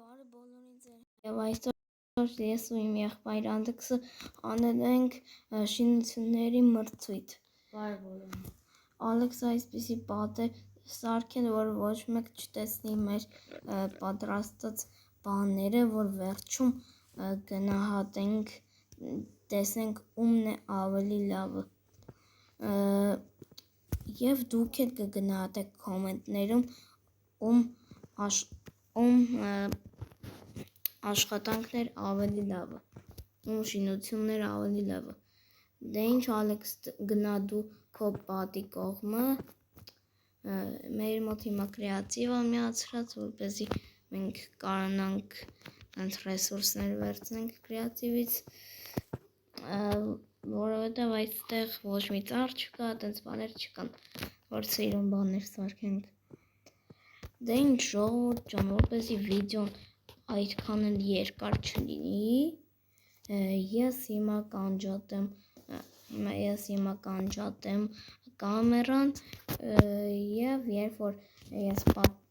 Բարը բոլորին ձեր եւ այսօր ես ու իմ եղբայր Անդեքսը անել ենք շինությունների մրցույթ։ Բարը բոլորին։ Ալեքսը այսպիսի պատ է սարքել, որ ոչ մեկ չտեսնի մեր պատրաստած բաները, որ վերջում գնահատենք, տեսնենք ումն է ավելի լավը։ Եվ դուք էլ կգնահատեք կոմենտներում ում աշխատանքներ ավելի լավը, ում շինություններ ավելի լավը։ Դե ինչ Ալեքս գնա դու քո պատի կողմը, մեր մոտ հիմա կրեատիվ է միացրած, որպեսզի մենք կարողանանք այնց ռեսուրսներ վերցնենք կրեատիվից, որովհետև այստեղ ոչ մի ծառ չկա, այտենց բաներ չկան, որ սիրուն բաներ սարքենք։ Դե ինչ ժողովուրդ ջան, որպեսզի վիդեոն այդքան էլ երկար չլինի, ես հիմա կանջատեմ կամերան եւ երբ որ ես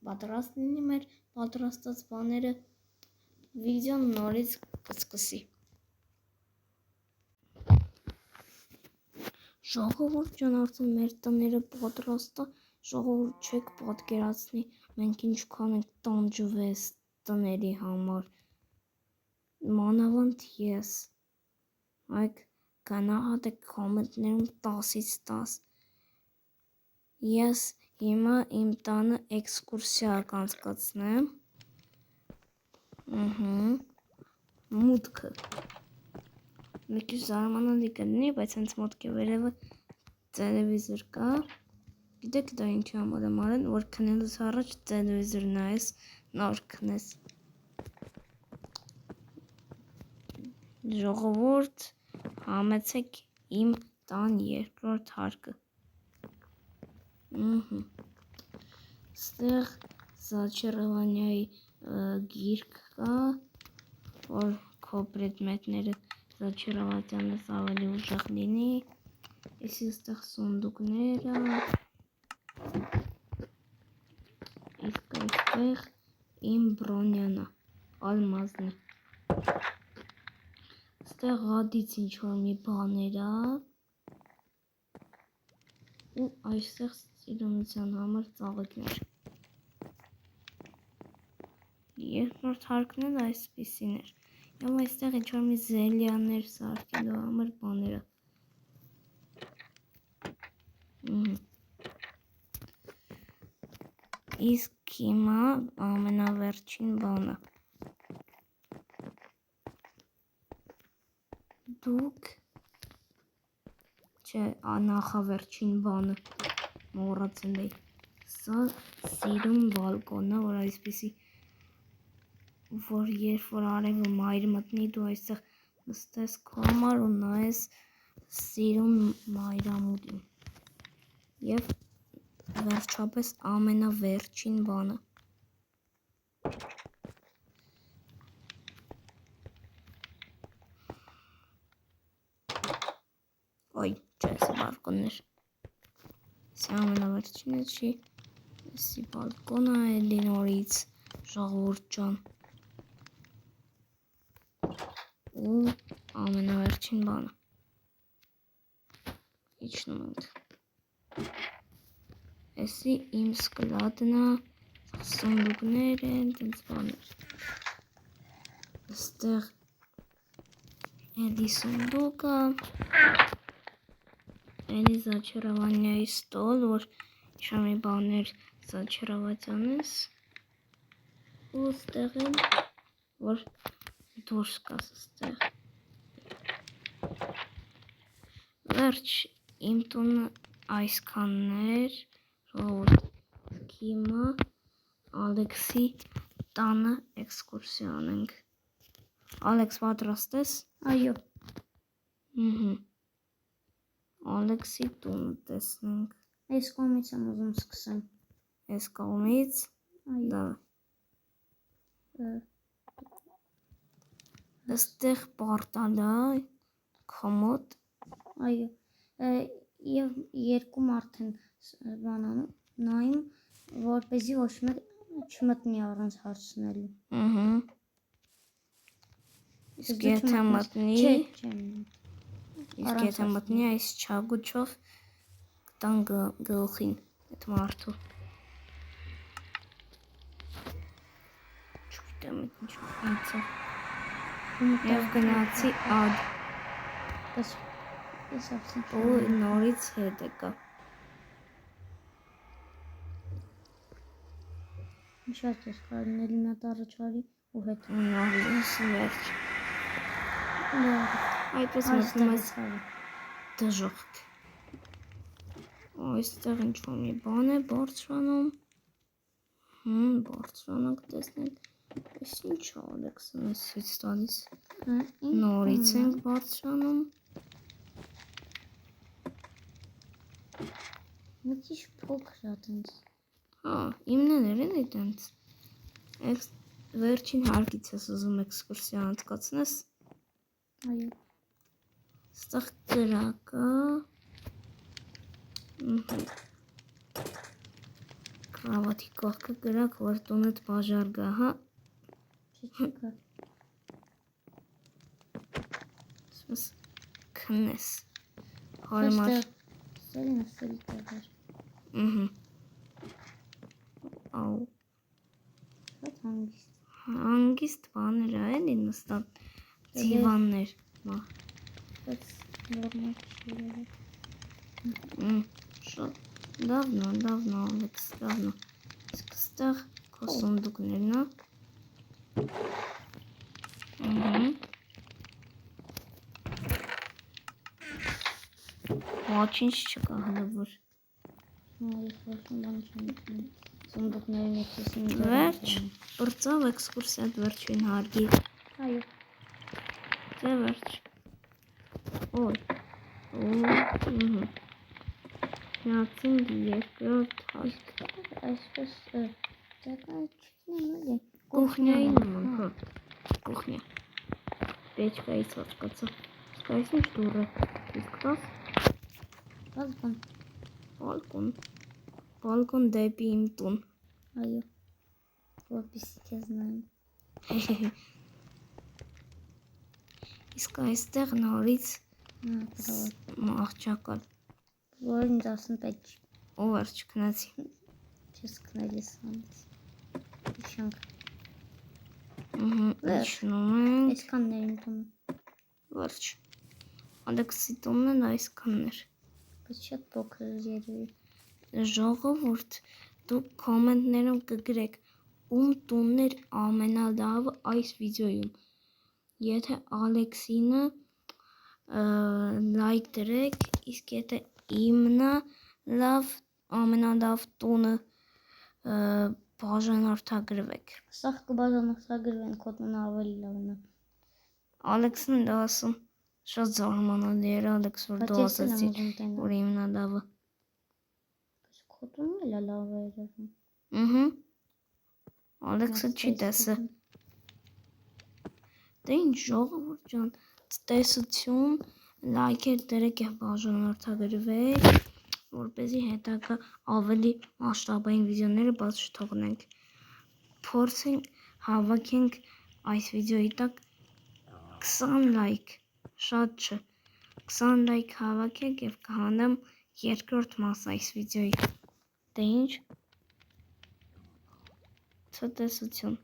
պատրաստ լինի մեր պատրաստած բաները, վիդեոն նորից կսկսի։ Ժողովուրդ ջան, արդեն մեր տները պատրաստ է, ժողովուրդ չեք պատկերացնի, մենք ինչքան ենք տանջվես տների համար, մանավանդ ես, այք գնահատեք կոմենտներում 10-ից 10, ես հիմա իմ տանը էքսկուրսիա կանցկացնեմ, մուտքը, մի քիչ զարմանալի կլինի, բայց հենց մոտքի վերևը տելևիզոր կա, գիտեք դա ինչի համար եմ արել, որ քնելուց առաջ տելևիզոր նայես, նոր քնես։ Ժողովուրդ, համեցեք իմ տան երկրորդ հարկը։ Ստեղ Զաչարովանյայի գիրք կա, որ քո պրեդմետները Զաչարովանյանից ավելի ուժեղ լինի, եսի ստեղ սունդուկները, իսկ այստեղ իմ բրոնյանա, ալմազնի, ստեղ հադից ինչ-որ մի բաներ ա, ու այստեղ սիրունության համար ծաղիկներ։ Երկրորդ հարկն էլ այսպիսին էր, և այստեղ ինչ-որ մի զելյաներ սարքելու համար բաներ ա։ Իսկ հիմա ամենավերջին բանը։ Դուք չէ, նախավերջին բանը մոռացել էի, սա սիրուն բալկոնն է, որ այսպիսի, որ երբ որ արևը մայր մտնի, դու այստեղ նստես քո համար ու նայես սիրուն մայրամուտին։ Եվ վերջապես ամենավերջին բանը։ Ոյ, չէ, սա բալկոններ։ Սա ամենավերջինը չի, սի բալկոնը էլի նորից, ժողովուրդ ջան։ Ու ամենավերջին բանը։ Իջնում ենք։ Էսի իմ սկլադն է, սունդուկներ են, տենց բաներ։ Ստեղ էլի սունդուկը, էլի Զաչարովանյայի ստոլ, որ ինչ-որ մի բաներ Զաչարովանյանից, ու ստեղ էլ, որ դուրս կաս ստեղ։ Վերջ, իմ տունը այսքանն էր, ժողովուրդ, հիմա Ալեքսի տանը էքսկուրսիա անենք։ Ալեքս, պատրաստ ես։ Այո։ Ալեքսի տունը տեսնենք։ Այս կողմից եմ ուզում սկսեմ։ Այս կողմից։ Այո։ Այստեղ պարտալ է, կոմոդ։ Այո։ Եվ երկու մարդ են բանանում նայում, որպեսզի ոչ մեկ Չմտնի առանց հարցնելու։ Ահա։ Իսկ եթե մտնի, Չէ։ իսկ եթե մտնի այս չագուչով կտան գլխին այդ մարդու։ Չգիտեմ ինչ անցա։ Եվ գնացի ադ։ Բայց ես ասեմ։ Ու նորից հետ եկա։ Ինչ ես կարողանալ մի հատ առաջարի ու հետ։ Նորից վերջ։ Այդպես մտնում ես դժոխք։ Այստեղ ինչ-որ մի բան է բարձրանում։ Բարձրանանք տեսնենք։ Այս ինչ է Ալեքսն էս ցույց տալիս։ Նորից ենք բարձրանում։ Մի քիչ փոքր է տենց։ Իմներն են այդտենց։ Վերջին հարկից ես ուզում էքսկուրսիա անցկացնես։ Այո։ Ստեղ գրակը։ Կրավատի կողքը գրակ, որ տունդ բաժար գա, հա։ Չկա։ Սմս քնես։ Հարմար։ Ստել տեղ։ Աու։ Շատ հանգիստ։ Հանգիստ բաներ է էլի նստած դիվաններ։ Բայց նորմալ չի։ Շատ լավն է, Ալեքս, լավն է։ Իսկ ստեղ քո սունդուկներն է։ Ոչինչ չկա հələ որ։ Սունդուկների մեջից Վերջ, բրծավ էքսկուրսիա վերջին հարգի։ Այո։ Դե վերջ։ Օй։ Միացին երկրորդ հալք։ Այսպես ճական չգնամ էլի։ Կուխնյայի նման, հա։ Կուխնյա։ Պեչկայից հատկացա։ Իսկ այս ինչ դուռ է։ Իսկ տաս։ Բալկոն։ Բալկոն դեպի իմ տուն։ Այո։ Որպեսզի քեզ նայեմ։ Իսկ այստեղ նորից աղջակալ։ Որ ինձ ասում պետք չի։ Ու վերջ քնացի։ Չես քնել ես անց։ Իշխանք։ Իջնում ենք։ Այսքաններ իմ տունը։ Վերջ։ Ալեքսի տունն այսքաններ։ Բայց շատ փոքր երևի։ Ժողովուրդ, դուք կոմենտներում կգրեք ում տունն էր ամենալավը այս վիդեոյում։ Եթե Ալեքսինը լայք դրեք, իսկ եթե իմն լավ ամենալավ տունը բաժանորդագրվեք։ Սա կբաժանորդագրվեն, քո տունը ավելի լավն է։ Ալեքսն դա ասում շատ զարմանալի էր Ալեքս, որ դու ասացիր, որ իմն լավը։ Բայց քո տունը էլ լավ է երևում։ Ալեքսը չի տեսը։ Դե ինչ ժողովուրդ ջան, տեսություն, լայքեր դրեք եւ բաժանորդագրվեք, որպեսզի հետագա ավելի մասշտաբային վիդեոները բաց չթողնենք։ Փորձենք հավաքենք այս վիդեոյի տակ 20 լայք, շատ չէ։ 20 լայք հավաքեք եւ կհանեմ երկրորդ մաս այս վիդեոյի։ Դե ինչ։ Ցտեսություն։